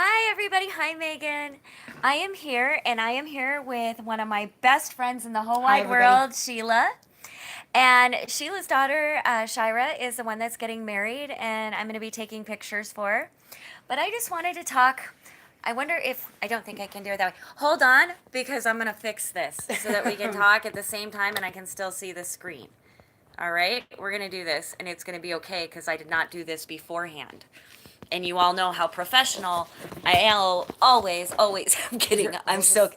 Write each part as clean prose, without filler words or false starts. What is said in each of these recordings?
Hi, everybody. Hi, Megan. I am here, and I am here with one of my best friends in the whole Hi, wide everybody. world, Sheila. And Sheila's daughter, Shira, is the one that's getting married, and I'm going to be taking pictures for her. But I just wanted to talk. I wonder if I don't think I can do it that way. Hold on, because I'm going to fix this so that we can talk at the same time and I can still see the screen. All right, we're going to do this, and it's going to be okay because I did not do this beforehand. And you all know how professional I am. Always. I'm kidding. I'm so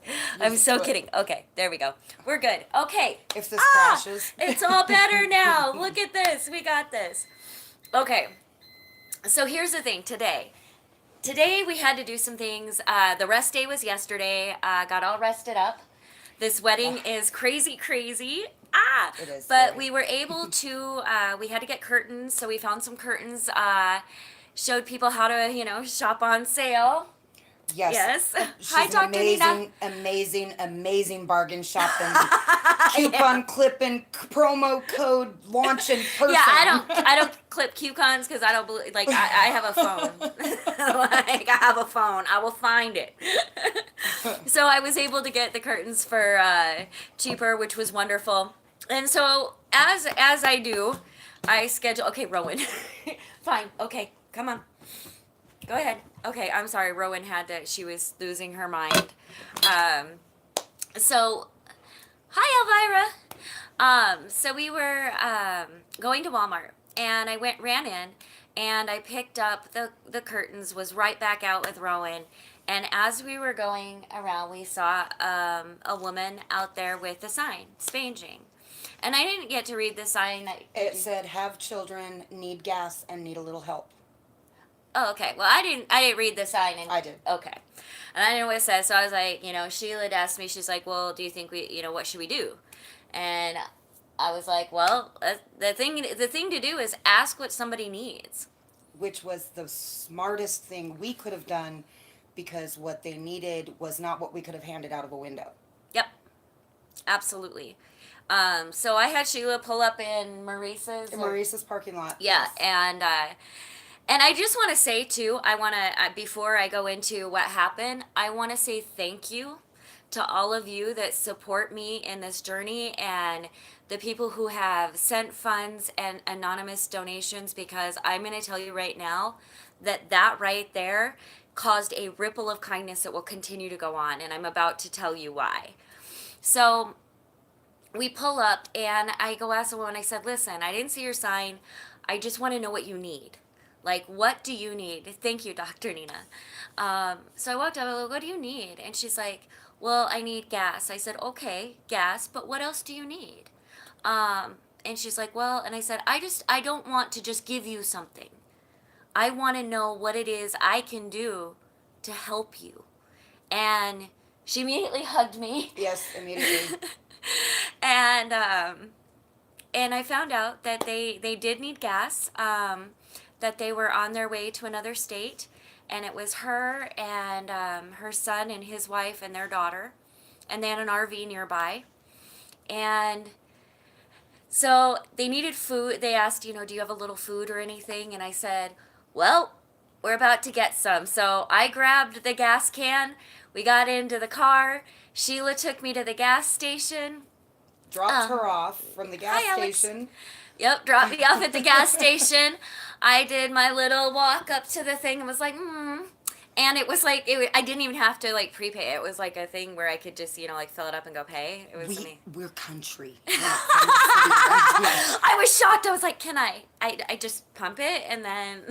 kidding. Okay, there we go. We're good. Okay. If this crashes. It's all better now. Look at this. We got this. Okay. So here's the thing. Today we had to do some things. The rest day was yesterday. Got all rested up. This wedding is crazy, crazy. It is. But Very. we were able to. We had to get curtains, so we found some curtains. Showed people how to, shop on sale. Yes. Yes. Hi, She's an Dr. Nina. amazing bargain shopping, coupon clipping, promo code launching person. Yeah, I don't clip coupons because I don't believe. Like I have a phone. Like I have a phone. I will find it. So I was able to get the curtains for cheaper, which was wonderful. And so as I do, I schedule. Okay, Rowan. Fine. Okay, come on. Go ahead. Okay, I'm sorry. Rowan she was losing her mind. Um, so, hi, Elvira. So we were going to Walmart, and I ran in, and I picked up the curtains, was right back out with Rowan. And as we were going around, we saw a woman out there with a sign, spanging. And I didn't get to read the sign. It said, "Have children, need gas, and need a little help." Oh, okay. Well, I didn't read the sign. And, I did. Okay. And I didn't know what it says, so I was like, Sheila had asked me, she's like, well, do you think what should we do? And I was like, well, the thing to do is ask what somebody needs. Which was the smartest thing we could have done, because what they needed was not what we could have handed out of a window. Yep. Absolutely. So I had Sheila pull up in Maurice's parking lot. Yeah, yes. and I just want to say too, I want to before I go into what happened, I want to say thank you to all of you that support me in this journey and the people who have sent funds and anonymous donations, because I'm going to tell you right now that right there caused a ripple of kindness that will continue to go on, and I'm about to tell you why. So we pull up, and I go ask the woman, I said, listen, I didn't see your sign. I just want to know what you need. Like, what do you need? Thank you, Dr. Nina. So I walked up, I was like, what do you need? And she's like, well, I need gas. I said, okay, gas, but what else do you need? And she's like, well, and I said, I don't want to just give you something. I want to know what it is I can do to help you. And she immediately hugged me. Yes, immediately. and I found out that they did need gas. That they were on their way to another state, and it was her and her son and his wife and their daughter, and they had an RV nearby. And so they needed food. They asked, do you have a little food or anything? And I said, well, we're about to get some. So I grabbed the gas can. We got into the car. Sheila took me to the gas station. Dropped her off from the gas hi, Alex. station. Yep, dropped me off at the gas station. I did my little walk up to the thing and was like, And it was like, I didn't even have to like prepay. It was like a thing where I could just, like fill it up and go pay. It was We're country. I was shocked. I was like, can I just pump it and then.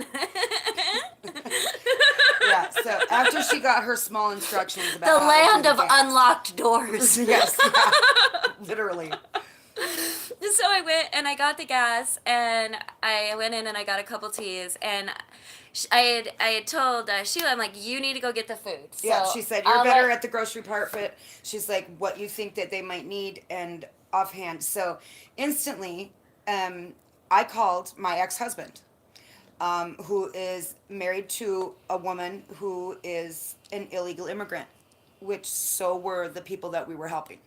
Yeah, so after she got her small instructions about the how land to do of the gas. unlocked doors. Yes, yeah, literally. So I went and I got the gas, and I went in and I got a couple teas, and I had told Sheila, I'm like, you need to go get the food. So Yeah, she said, you're better at the grocery part, but she's like, what you think that they might need, and offhand. So instantly, I called my ex-husband, who is married to a woman who is an illegal immigrant, which so were the people that we were helping.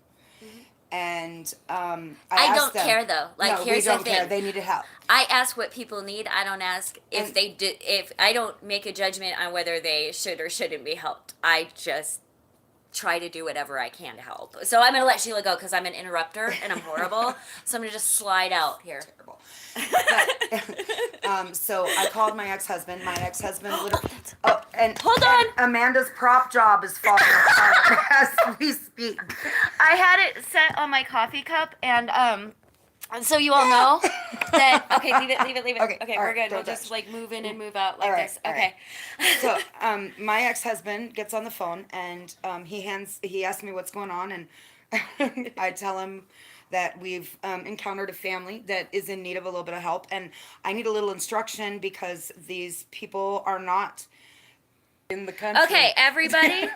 Mm-hmm. And I I asked don't them, care though. Like, no, we here's the don't care. thing. They needed help. I ask what people need. I don't ask if And they did. If I don't make a judgment on whether they should or shouldn't be helped, I just try to do whatever I can to help. So I'm gonna let Sheila go because I'm an interrupter and I'm horrible. So I'm gonna just slide out here. terrible. But so I called my ex-husband. My ex-husband literally. Oh, and Hold on. and Amanda's prop job is falling apart as we speak. I had it set on my coffee cup, and so you all know that. Okay, leave it. Okay, Okay, all we're right, good. don't We'll just touch. like move in and move out like All right, this. all Okay. right. So my ex-husband gets on the phone and he asks me what's going on, and I tell him that we've encountered a family that is in need of a little bit of help, and I need a little instruction because these people are not in the country. Okay, everybody,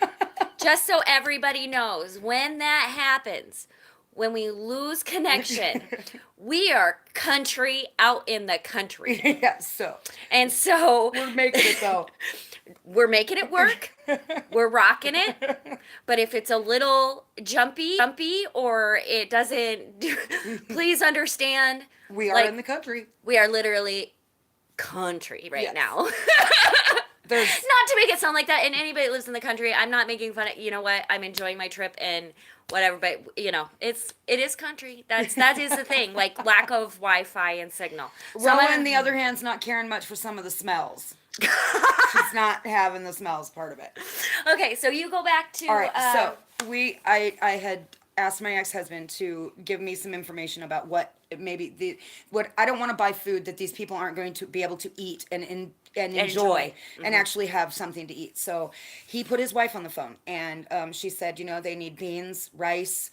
just so everybody knows, when that happens, when we lose connection, we are country out in the country. Yeah, so And so we're making it though. we're making it work. We're rocking it. But if it's a little jumpy, or it doesn't, please understand. We are like, in the country. We are literally country right Yes. now. There's Not to make it sound like that. And anybody that lives in the country, I'm not making fun of. You know what? I'm enjoying my trip and whatever. But it is country. That is the thing. Like lack of Wi-Fi and signal. So Rowan, on the other hand, is not caring much for some of the smells. She's not having the smells part of it. Okay, so you go back to. All right, so I had asked my ex-husband to give me some information about what I don't want to buy food that these people aren't going to be able to eat and enjoy and actually have something to eat. So he put his wife on the phone, and she said, they need beans, rice,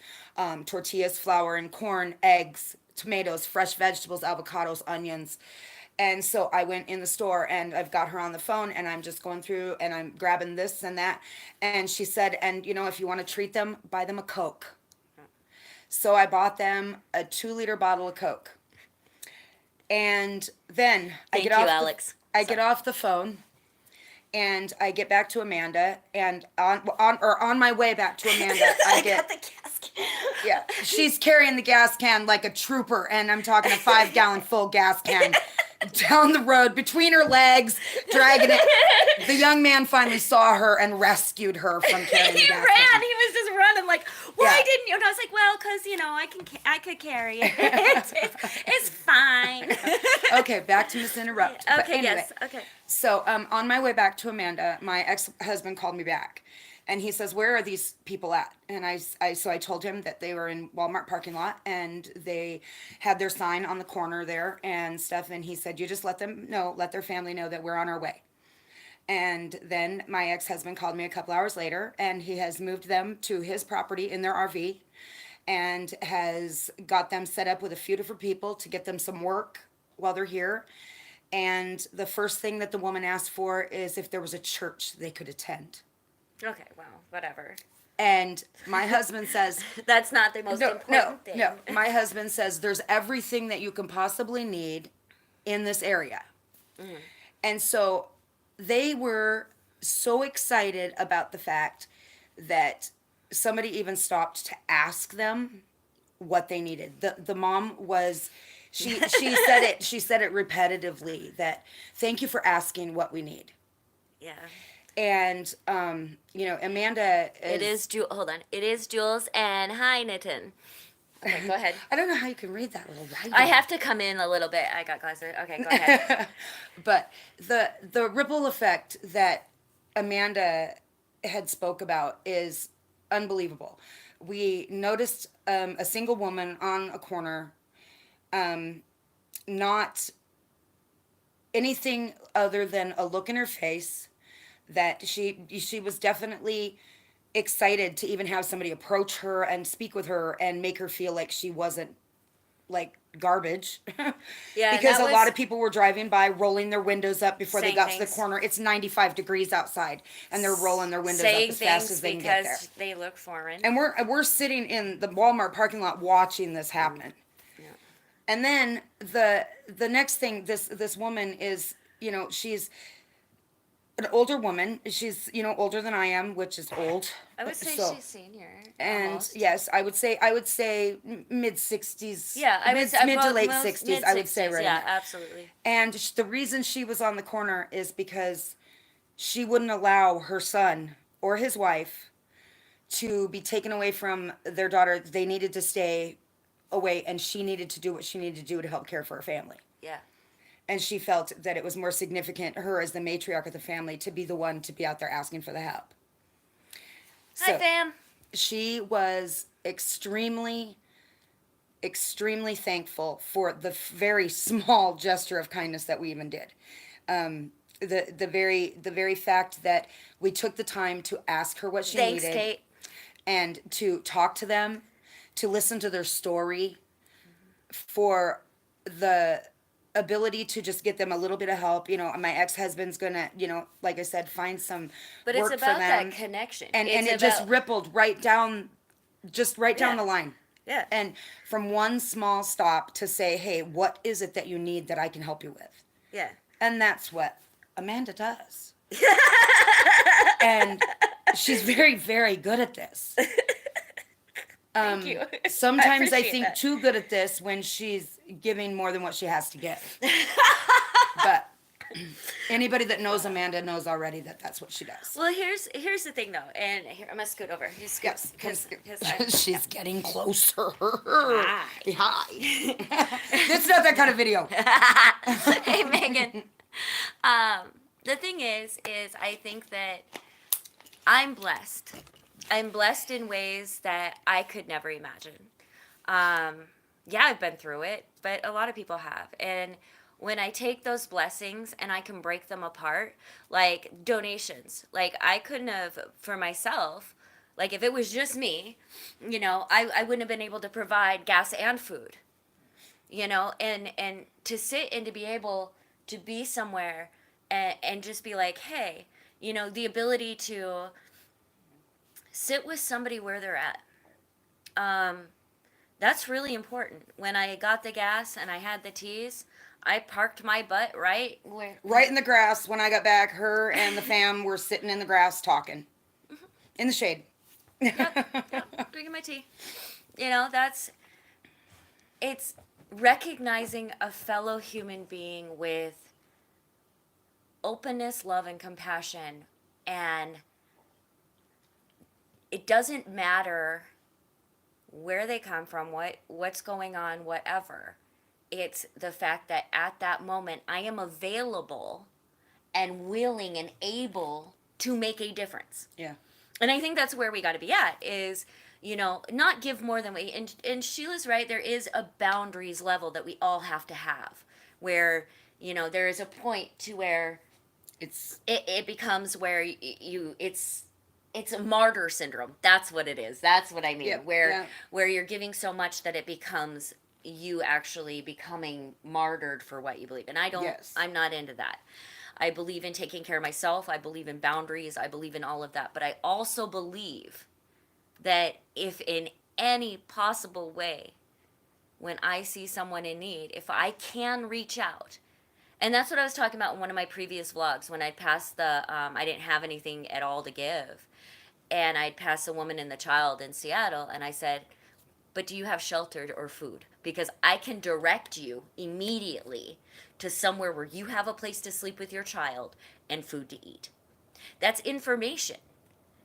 tortillas, flour, and corn, eggs, tomatoes, fresh vegetables, avocados, onions. And so I went in the store and I've got her on the phone and I'm just going through and I'm grabbing this and that. And she said, and if you want to treat them, buy them a Coke. So I bought them a 2-liter bottle of Coke. And then I get off the phone and I get back to Amanda, and on my way back to Amanda, I get the gas can. Yeah, she's carrying the gas can like a trooper, and I'm talking a 5-gallon full gas can down the road between her legs, dragging it. The young man finally saw her and rescued her from carrying the He gas ran. can. He was just running like, why Yeah. didn't you? And I was like, well, because I could carry it. It's fine. Okay, back to Miss Interrupt. But Okay. anyway, Yes. Okay. So on my way back to Amanda, my ex-husband called me back. And he says, where are these people at? And so I told him that they were in Walmart parking lot and they had their sign on the corner there and stuff. And he said, you just let their family know that we're on our way. And then my ex-husband called me a couple hours later, and he has moved them to his property in their RV and has got them set up with a few different people to get them some work while they're here. And the first thing that the woman asked for is if there was a church they could attend. Okay. Well, whatever. And my husband says, That's not the most important thing. No. My husband says there's everything that you can possibly need in this area. Mm. And so they were so excited about the fact that somebody even stopped to ask them what they needed. The mom was she said it repetitively, that thank you for asking what we need. Yeah. And Amanda Hold on. It is Jules and hi, Nitin. Okay, go ahead. I don't know how you can read that little writing. I have to come in a little bit. I got glasses. Okay, go ahead. But the ripple effect that Amanda had spoke about is unbelievable. We noticed a single woman on a corner, not anything other than a look in her face, that she was definitely excited to even have somebody approach her and speak with her and make her feel like she wasn't like garbage. Yeah, because that a lot was- of people were driving by, rolling their windows up before they Saying got to the things. corner. It's 95 degrees outside, and they're rolling their windows up Saying as fast things as they can get there. because they look foreign. And we're sitting in the Walmart parking lot watching this happen. Yeah. And then the next thing, this woman is, she's an older woman. She's, older than I am, which is old. I would say So, she's senior, and almost. yes, I would say mid 60s, Yeah, I would say mid to late most 60s, mid I would say 60s. right in Yeah, there. absolutely. And the reason she was on the corner is because she wouldn't allow her son or his wife to be taken away from their daughter. They needed to stay away, and she needed to do what she needed to do to help care for her family. Yeah. And she felt that it was more significant, her as the matriarch of the family, to be the one to be out there asking for the help. Hi, So fam. she was extremely thankful for the very small gesture of kindness that we even did. The very fact that we took the time to ask her what she Thanks, needed Kate. and to talk to them, to listen to their story, for the ability to just get them a little bit of help. My ex-husband's gonna, like I said, find some But it's work for about them. that connection. And It's it just about rippled right down, just right down yeah, the line. yeah, And from one small stop to say, hey, what is it that you need that I can help you with? yeah. And that's what Amanda does. And she's very, very good at this. Thank you. Sometimes I appreciate think that. too good at this when she's giving more than what she has to give. But anybody that knows Amanda knows already that that's what she does. Well, here's the thing though, and here I'm gonna scoot over. He scoots Yes, because she's getting closer. Hi. Hi. That's not that kind of video. Hey Megan. Um, the thing is I think that I'm blessed. I'm blessed in ways that I could never imagine. Yeah, I've been through it, but a lot of people have. And when I take those blessings and I can break them apart, like donations, like I couldn't have for myself, like if it was just me, I wouldn't have been able to provide gas and food, and to sit and to be able to be somewhere and just be like, hey, the ability to sit with somebody where they're at. Um, that's really important. When I got the gas and I had the teas, I parked my butt right where. Right in the grass. When I got back, her and the fam were sitting in the grass talking in the shade. Yep, drinking my tea. That's it's recognizing a fellow human being with openness, love, and compassion, and it doesn't matter where they come from, what's going on, whatever. It's the fact that at that moment I am available and willing and able to make a difference. Yeah. And I think that's where we got to be at is, not give more than we, and Sheila's right, there is a boundaries level that we all have to have where, there is a point to where it becomes where it's a martyr syndrome. That's what it is. That's what I mean. Yep, Where yeah. where you're giving so much that it becomes you actually becoming martyred for what you believe. And Yes. I'm not into that. I believe in taking care of myself. I believe in boundaries. I believe in all of that. But I also believe that if in any possible way, when I see someone in need, if I can reach out, and that's what I was talking about in one of my previous vlogs when I'd passed I didn't have anything at all to give. And I'd passed a woman and the child in Seattle, and I said, but do you have shelter or food? Because I can direct you immediately to somewhere where you have a place to sleep with your child and food to eat. That's information.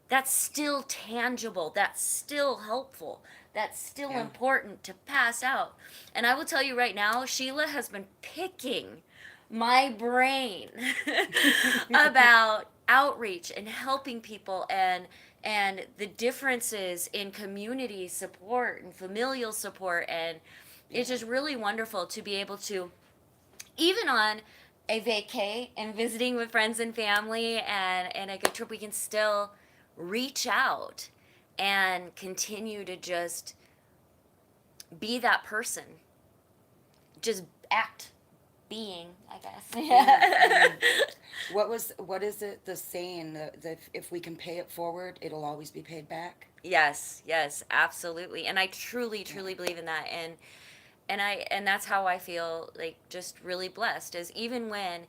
That's still tangible. That's still helpful. That's still important to pass out. And I will tell you right now, Sheila has been picking my brain about outreach and helping people and the differences in community support and familial support, and it's just really wonderful to be able to, even on a vacay and visiting with friends and family and a good trip, we can still reach out and continue to just be that person, just act being, I guess. What is it, the saying that if we can pay it forward, it'll always be paid back? Yes, absolutely. And I truly believe in that. And that's how I feel, like, just really blessed, is even when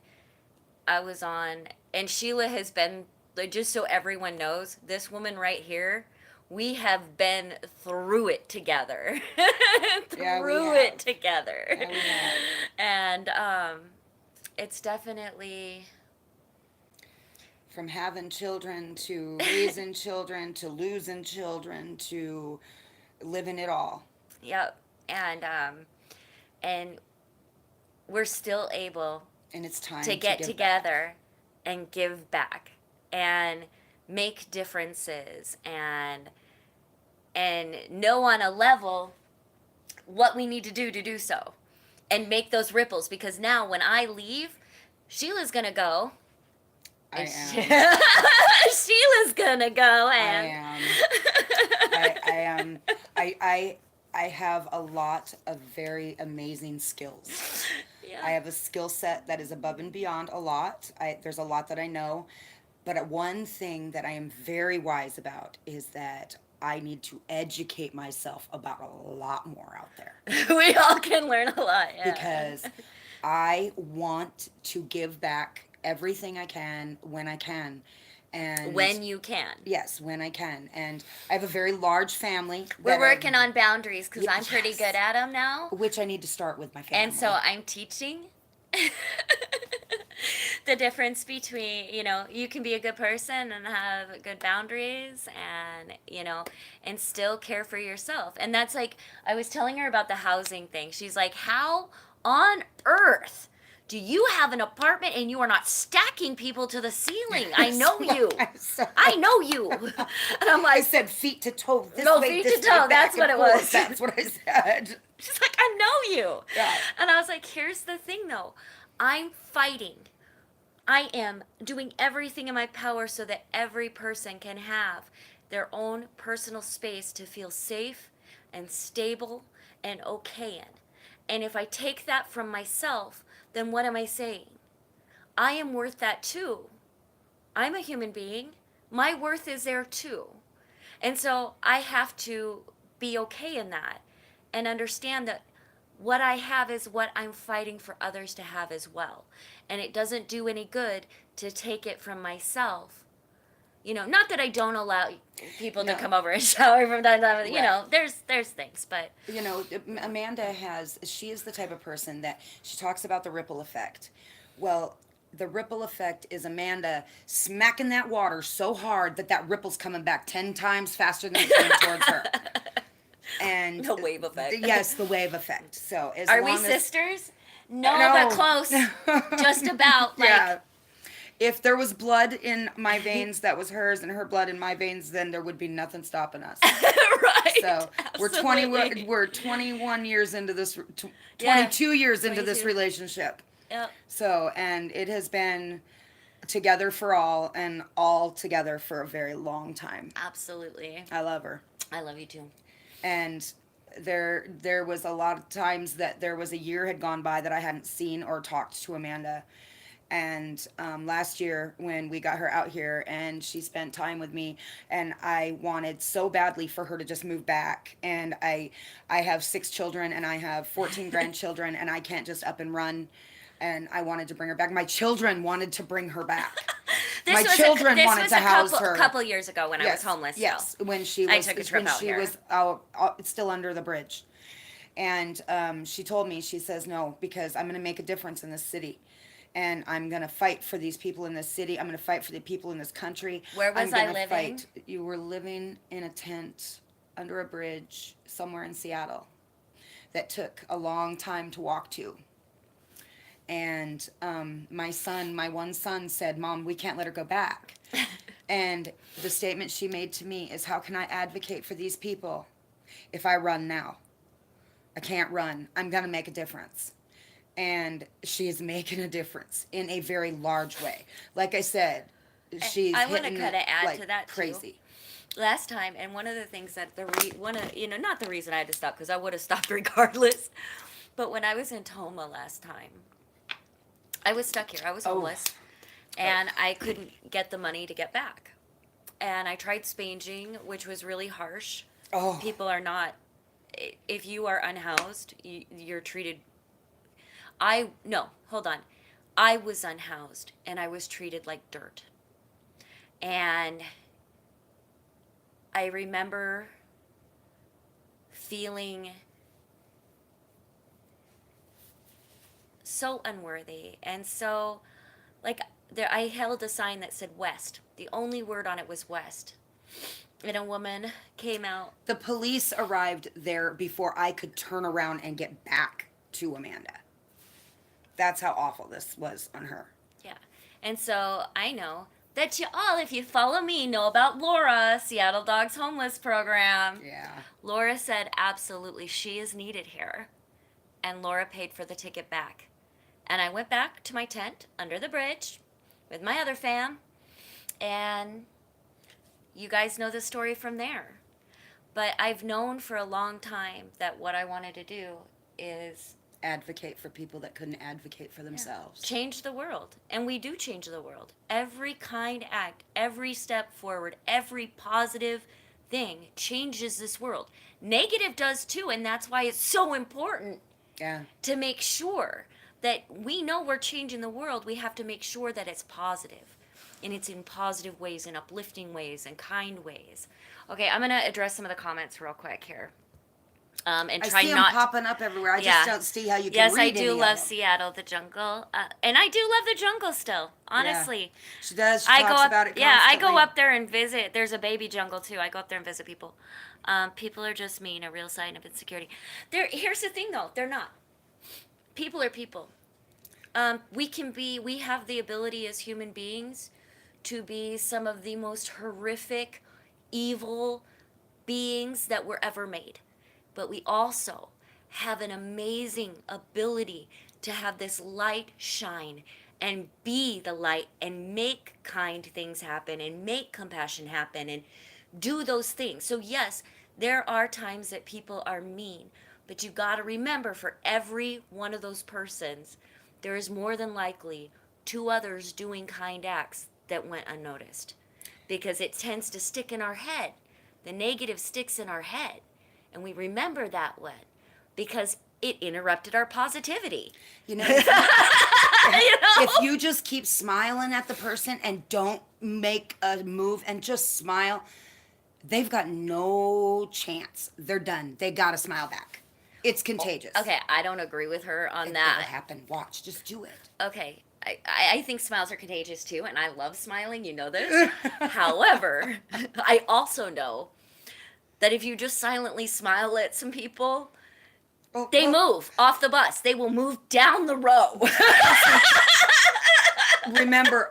I was on and Sheila has been, like, just so everyone knows, this woman right here, we have been through it together. Yeah, we Through have. it together. Yeah, we have. And it's definitely, From having children to raising children to losing children to living it all. yep. And we're still able And it's time to to get give back. together and give back and make differences and know on a level what we need to do so and make those ripples, because now when I leave, Sheila's gonna go. I and am. Sheila's gonna go I and am. I am. I have a lot of very amazing skills. yeah. I have a skill set that is above and beyond a lot. There's a lot that I know, but one thing that I am very wise about is that I need to educate myself about a lot more out there We all can learn a lot. Yeah. because I want to give back everything I can when I can. And when you can. yes, when I can. And I have a very large family. We're that working on boundaries because Yeah, I'm pretty yes. good at them now. which I need to start with my family. And so I'm teaching the difference between, you can be a good person and have good boundaries and, and still care for yourself. And that's like, I was telling her about the housing thing. She's like, how on earth do you have an apartment and you are not stacking people to the ceiling? I know you. I know you. And I'm I like, said feet to toe. This No, way, feet this to way, toe, back that's and what it forth. was. That's what I said. she's like, I know you. Yeah. And I was like, here's the thing though. I'm fighting. I am doing everything in my power so that every person can have their own personal space to feel safe and stable and okay in. And if I take that from myself, then what am I saying? I am worth that too. I'm a human being. My worth is there too. And so I have to be okay in that and understand that what I have is what I'm fighting for others to have as well. And it doesn't do any good to take it from myself. Not that I don't allow people to No. come over and shower from time to time. Right. There's things, but Amanda she is the type of person that she talks about the ripple effect. Well, the ripple effect is Amanda smacking that water so hard that ripple's coming back 10 times faster than it's coming towards her. And the wave effect. Yes, the wave effect. So as Are long we as, sisters? No, No. but close. Just about. Like, yeah. If there was blood in my veins that was hers and her blood in my veins, then there would be nothing stopping us. right. So Absolutely. we're 21 years into this, Yeah, 22 years into this 22. relationship. Yep. So, and it has been together for all and all together for a very long time. Absolutely. I love her. I love you too. And there was a lot of times that there was a year had gone by that I hadn't seen or talked to Amanda. And last year when we got her out here and she spent time with me, and I wanted so badly for her to just move back. And I have 6 children and I have 14 grandchildren, and I can't just up and run. And I wanted to bring her back. My children wanted to bring her back. My children wanted to house her. A couple years ago when I was homeless. Yes, still. when she was I took a trip when out she here. was still under the bridge. And she told me, she says, no, because I'm going to make a difference in this city. And I'm going to fight for these people in this city. I'm going to fight for the people in this country. Where was I living? Fight. You were living in a tent under a bridge somewhere in Seattle that took a long time to walk to. And my one son said, Mom, we can't let her go back. And the statement she made to me is, how can I advocate for these people if I run now? I can't run. I'm going to make a difference. And she is making a difference in a very large way. Like I said, she's I want to hitting kind of it add like to that crazy. Too. Last time, and one of the things that not the reason I had to stop, because I would have stopped regardless, but when I was in Toma last time, I was stuck here. I was homeless, and I couldn't get the money to get back. And I tried spanging, which was really harsh. Oh. People are not, if you are unhoused, you're treated. No, hold on. I was unhoused and I was treated like dirt. And I remember feeling so unworthy and so like there I held a sign that said West. The only word on it was West. And a woman came out. The police arrived there before I could turn around and get back to Amanda. That's how awful this was on her. Yeah. And so I know that you all, if you follow me, know about Laura, Seattle Dogs Homeless Program. Yeah. Laura said absolutely she is needed here. And Laura paid for the ticket back. And I went back to my tent under the bridge with my other fam. And you guys know the story from there. But I've known for a long time that what I wanted to do is Advocate for people that couldn't advocate for themselves. change the world. And we do change the world. Every kind act, every step forward, every positive thing changes this world. Negative does too, and that's why it's so important Yeah. to make sure that we know we're changing the world. We have to make sure that it's positive, and it's in positive ways and uplifting ways and kind ways. Okay, I'm going to address some of the comments real quick here. And I try see them not popping up everywhere. I Yeah. just don't see how you can Yes, read I any do of love them. Seattle, the jungle, and I do love the jungle still. Honestly, She does. She I talks go up. about it Yeah, I go constantly. up there and visit. There's a baby jungle too. I go up there and visit people. People are just mean, a real sign of insecurity. Here's the thing though, they're not. People are people. We have the ability as human beings to be some of the most horrific, evil beings that were ever made. But we also have an amazing ability to have this light shine and be the light and make kind things happen and make compassion happen and do those things. So, yes, there are times that people are mean, but you got to remember for every one of those persons, there is more than likely two others doing kind acts that went unnoticed because it tends to stick in our head. The negative sticks in our head, and we remember that one because it interrupted our positivity. You know, You know? if you just keep smiling at the person and don't make a move and just smile, they've got no chance. They're done. They got to smile back. It's contagious. Okay, I don't agree with her on It'll that. happen. Watch. Just do it. Okay, I think smiles are contagious too, and I love smiling. You know this. However, I also know that if you just silently smile at some people, Oh, they well, move off the bus. They will move down the row. Remember,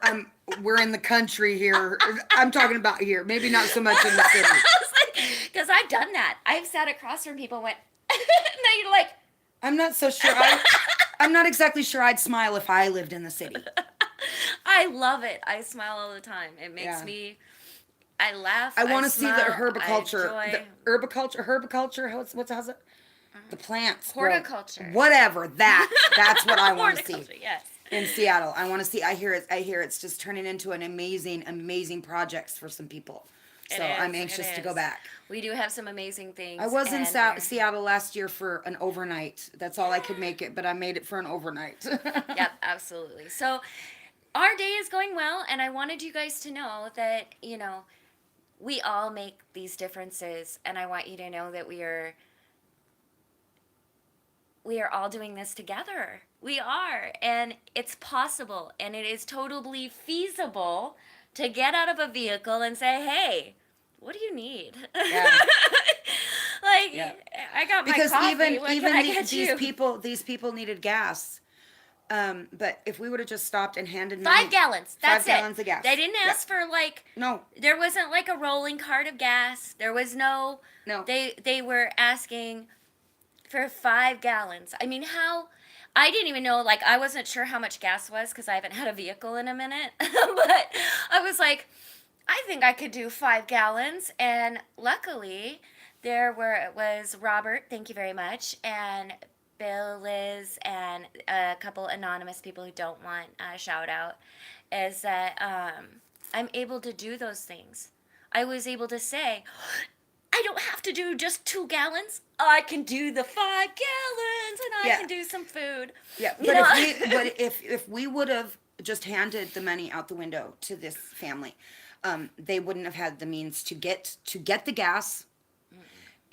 we're in the country here. I'm talking about here. Maybe not so much in the city. Because I've done that. I've sat across from people and went, and then you're like, I'm not so sure. I'm not exactly sure I'd smile if I lived in the city. I love it. I smile all the time. It makes Yeah. me, I laugh. I want to see the smile, herbiculture. I enjoy. The herbiculture. How's it? The plants. grow- Horticulture. Whatever. That's what I want to see. Horticulture, yes. In Seattle. I want to see. I hear it's just turning into an amazing projects for some people. So I'm anxious to go back. We do have some amazing things. I was in and Seattle last year for an overnight. That's all I could make it, but I made it for an overnight. Yep, absolutely. So our day is going well, and I wanted you guys to know that, we all make these differences, and I want you to know that we are all doing this together. We are, and it's possible, and it is totally feasible to get out of a vehicle and say, "Hey, what do you need?" Yeah. Like, Yeah. I got my Because coffee. even What can even I the- get you? these people needed gas. But if we would have just stopped and handed 5 gallons. That's 5 gallons it. of gas. They didn't Yeah. ask for like. No. There wasn't like a rolling cart of gas. There was no. No. They were asking for 5 gallons. I mean, how? I didn't even know. Like, I wasn't sure how much gas was because I haven't had a vehicle in a minute. But I was like, I think I could do 5 gallons. And luckily, was Robert. Thank you very much. And Bill, Liz, and a couple anonymous people who don't want a shout out, is that I'm able to do those things. I was able to say, I don't have to do just 2 gallons. I can do the 5 gallons. friends and I Yeah. can do some food. Yeah, You but know? if we would have just handed the money out the window to this family, they wouldn't have had the means to get the gas,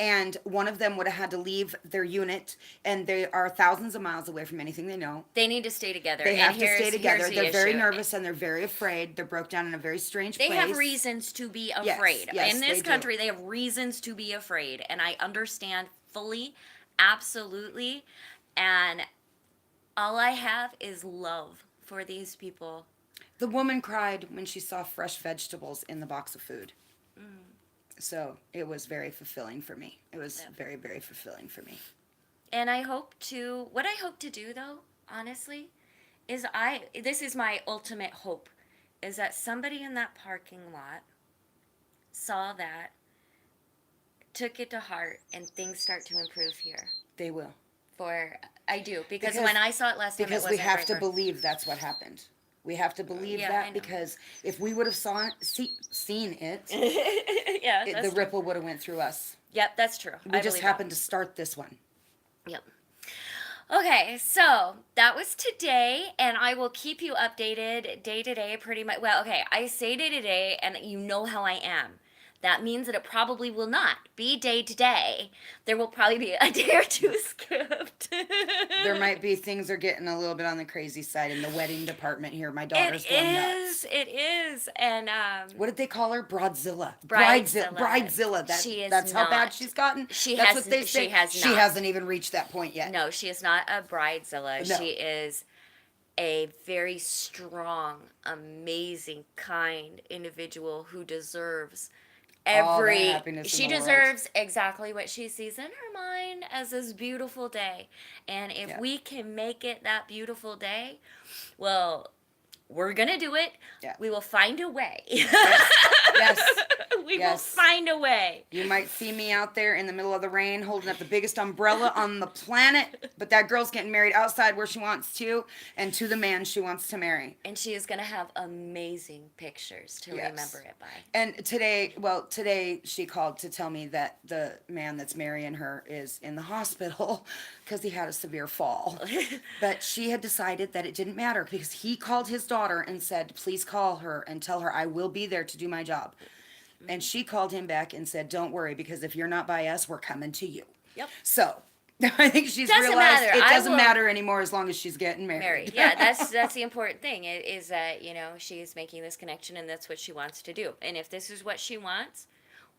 and one of them would have had to leave their unit, and they are thousands of miles away from anything they know. They need to stay together. They and have to stay together. Here's the They're very issue. nervous and they're very afraid. They're broke down in a very strange They place. have reasons to be Yes, afraid. yes, In they this do. country, they have reasons to be afraid. And I understand fully, absolutely. And all I have is love for these people. The woman cried when she saw fresh vegetables in the box of food. So it was very fulfilling for me. It was very, very fulfilling for me. And what I hope to do though, honestly, is this is my ultimate hope, is that somebody in that parking lot saw that, took it to heart, and things start to improve here. They will. I do, because when I saw it last time, because it we wasn't have to great. believe that's what happened. We have to believe Yeah, I that know. because if we would have seen it, Yeah, the that's true. ripple would have went through us. Yep, that's true. We just happened to start this one. Yep. Okay, so that was today, and I will keep you updated day to day pretty much. Well, okay, I say day to day, and you know how I am. That means that it probably will not be day to day. There will probably be a day or two skipped. There might be things are getting a little bit on the crazy side in the wedding department here. My daughter's going nuts. It is, and What did they call her? Broadzilla. Bridezilla. Bridezilla. She is that's how not. bad she's gotten. She That's has- what they she say. has She not. hasn't even reached that point yet. no, she is not a bridezilla. No. She is a very strong, amazing, kind individual who deserves All the happiness she in the world. deserves exactly what she sees in her mind as this beautiful day. And if Yeah. we can make it that beautiful day, well, we're gonna do it. Yeah. We will find a way. Yes. We will Yes. find a way. You might see me out there in the middle of the rain holding up the biggest umbrella on the planet, but that girl's getting married outside where she wants to and to the man she wants to marry. And she is gonna have amazing pictures to Yes. remember it by. And today she called to tell me that the man that's marrying her is in the hospital because he had a severe fall. But she had decided that it didn't matter because he called his daughter and said, please call her and tell her I will be there to do my job. And she called him back and said, don't worry, because if you're not by us, we're coming to you. Yep. So I think she's Doesn't realized matter. it I doesn't will- matter anymore as long as she's getting married. Married. Yeah, that's the important thing is that, she's making this connection and that's what she wants to do. And if this is what she wants,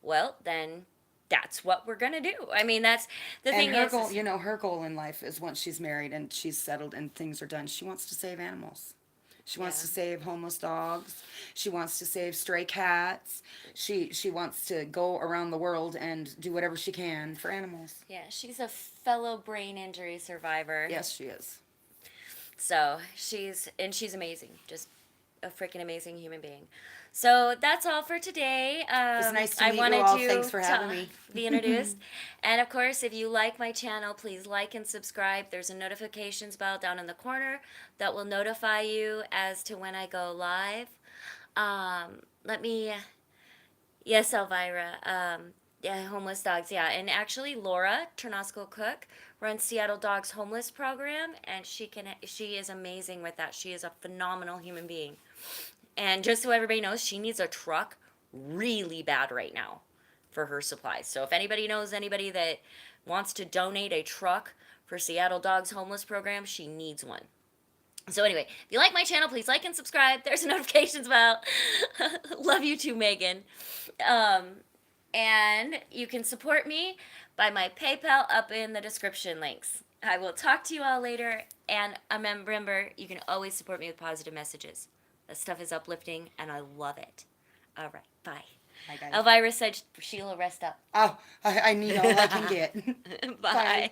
well, then that's what we're going to do. I mean, that's the thing And her is goal, her goal in life is once she's married and she's settled and things are done, she wants to save animals. She wants Yeah. to save homeless dogs. She wants to save stray cats. She wants to go around the world and do whatever she can for animals. yeah, she's a fellow brain injury survivor. Yes, she is. So she's amazing. Just a freaking amazing human being. So that's all for today. was nice to I meet you wanted all. to Thanks for having me. be introduced. And of course, if you like my channel, please like and subscribe. There's a notifications bell down in the corner that will notify you as to when I go live. Yes, Elvira. Yeah, homeless dogs. Yeah, and actually, Laura Ternasco Cook runs Seattle Dogs Homeless Program, and she is amazing with that. She is a phenomenal human being. And just so everybody knows, she needs a truck really bad right now for her supplies. So if anybody knows anybody that wants to donate a truck for Seattle Dogs Homeless Program, she needs one. So anyway, if you like my channel, please like and subscribe. There's a notifications bell. Love you too, Megan. And you can support me by my PayPal up in the description links. I will talk to you all later. And remember, you can always support me with positive messages. That stuff is uplifting, and I love it. All right, bye. Bye, guys. Elvira said, Sheila, rest up. Oh, I need all I can get. Bye.